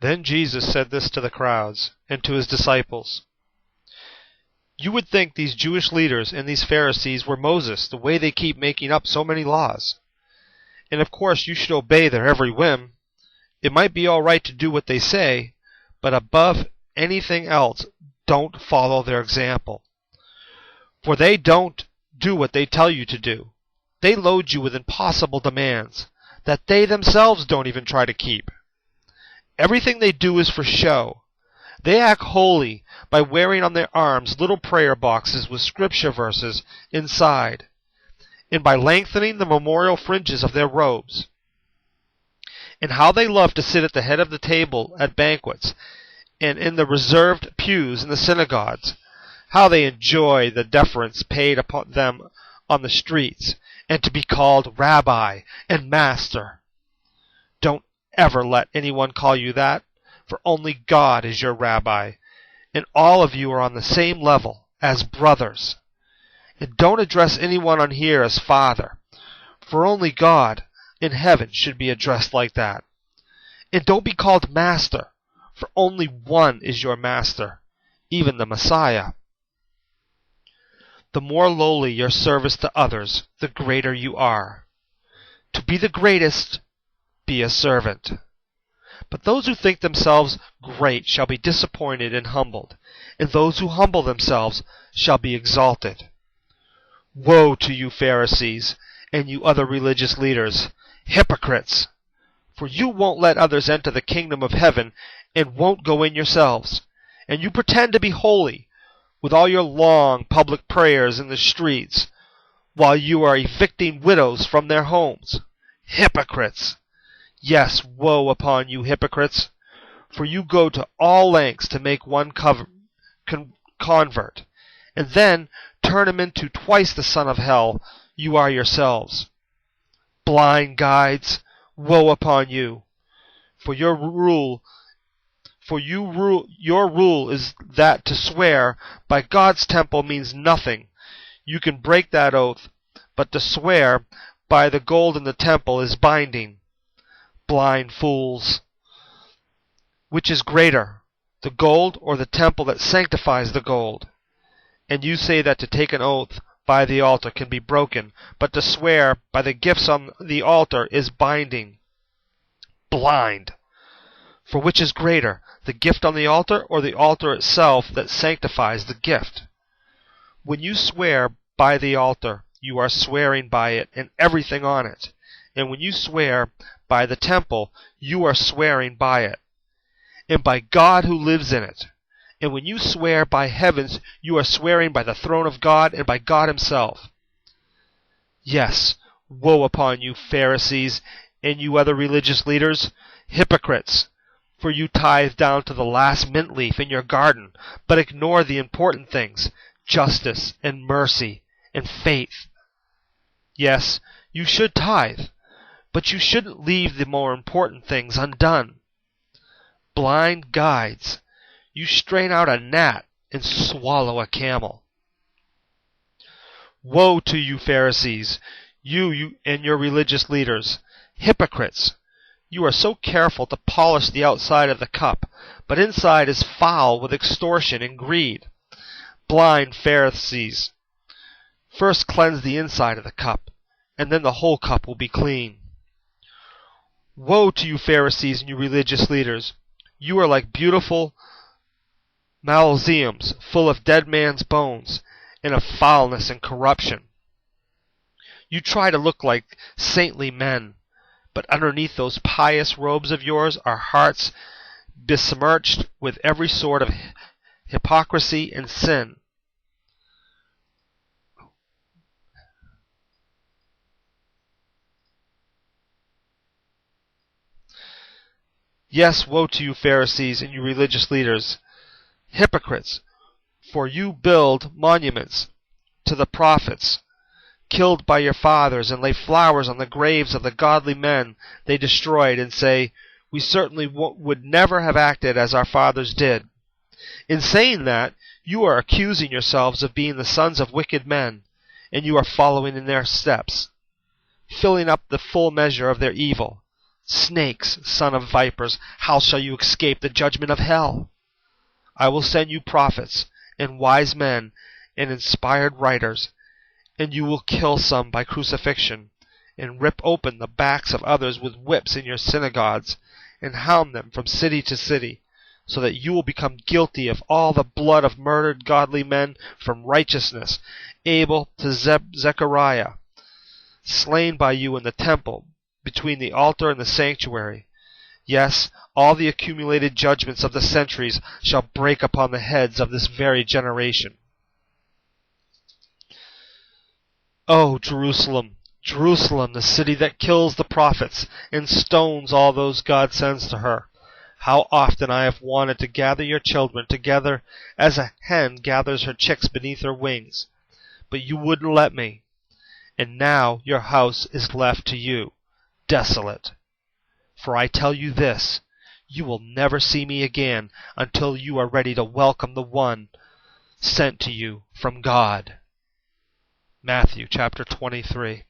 Then Jesus said this to the crowds and to his disciples. You would think these Jewish leaders and these Pharisees were Moses, the way they keep making up so many laws. And of course you should obey their every whim. It might be all right to do what they say, but above anything else, don't follow their example. For they don't do what they tell you to do. They load you with impossible demands that they themselves don't even try to keep. Everything they do is for show. They act holy by wearing on their arms little prayer boxes with scripture verses inside, and by lengthening the memorial fringes of their robes. And how they love to sit at the head of the table at banquets and in the reserved pews in the synagogues. How they enjoy the deference paid upon them on the streets, and to be called Rabbi and Master. Don't ever let anyone call you that, for only God is your Rabbi, and all of you are on the same level as brothers. And don't address anyone on here as Father, for only God in heaven should be addressed like that. And don't be called Master, for only one is your Master, even the Messiah. The more lowly your service to others, the greater you are. To be the greatest, be a servant. But those who think themselves great shall be disappointed and humbled, and those who humble themselves shall be exalted. Woe to you, Pharisees, and you other religious leaders, hypocrites! For you won't let others enter the kingdom of heaven, and won't go in yourselves. And you pretend to be holy, with all your long public prayers in the streets, while you are evicting widows from their homes. Hypocrites! Yes, woe upon you, hypocrites! For you go to all lengths to make one convert, and then turn him into twice the son of hell you are yourselves. Blind guides, woe upon you! For your rule is that to swear by God's temple means nothing. You can break that oath, but to swear by the gold in the temple is binding. Blind fools! Which is greater, the gold or the temple that sanctifies the gold? And you say that to take an oath by the altar can be broken, but to swear by the gifts on the altar is binding. Blind! For which is greater, the gift on the altar or the altar itself that sanctifies the gift? When you swear by the altar, you are swearing by it and everything on it. And when you swear by the temple, you are swearing by it, and by God who lives in it. And when you swear by heavens, you are swearing by the throne of God and by God himself. Yes, woe upon you, Pharisees, and you other religious leaders, hypocrites! For you tithe down to the last mint leaf in your garden, but ignore the important things, justice and mercy and faith. Yes, you should tithe, but you shouldn't leave the more important things undone. Blind guides, you strain out a gnat and swallow a camel. Woe to you, Pharisees, you and your religious leaders, hypocrites! You are so careful to polish the outside of the cup, but inside is foul with extortion and greed. Blind Pharisees! First cleanse the inside of the cup, and then the whole cup will be clean. Woe to you, Pharisees and you religious leaders! You are like beautiful mausoleums full of dead man's bones and of foulness and corruption. You try to look like saintly men, but underneath those pious robes of yours are hearts besmirched with every sort of hypocrisy and sin. Yes, woe to you, Pharisees and you religious leaders, hypocrites! For you build monuments to the prophets killed by your fathers, and lay flowers on the graves of the godly men they destroyed, and say, we certainly would never have acted as our fathers did. In saying that, you are accusing yourselves of being the sons of wicked men, and you are following in their steps, filling up the full measure of their evil. Snakes, son of vipers, how shall you escape the judgment of hell? I will send you prophets, and wise men, and inspired writers, and you will kill some by crucifixion, and rip open the backs of others with whips in your synagogues, and hound them from city to city, so that you will become guilty of all the blood of murdered godly men from righteousness, Abel to Zechariah, slain by you in the temple, between the altar and the sanctuary. Yes, all the accumulated judgments of the centuries shall break upon the heads of this very generation. O Jerusalem, Jerusalem, the city that kills the prophets and stones all those God sends to her, how often I have wanted to gather your children together as a hen gathers her chicks beneath her wings, but you wouldn't let me. And now your house is left to you, desolate. For I tell you this, you will never see me again until you are ready to welcome the one sent to you from God. Matthew chapter 23.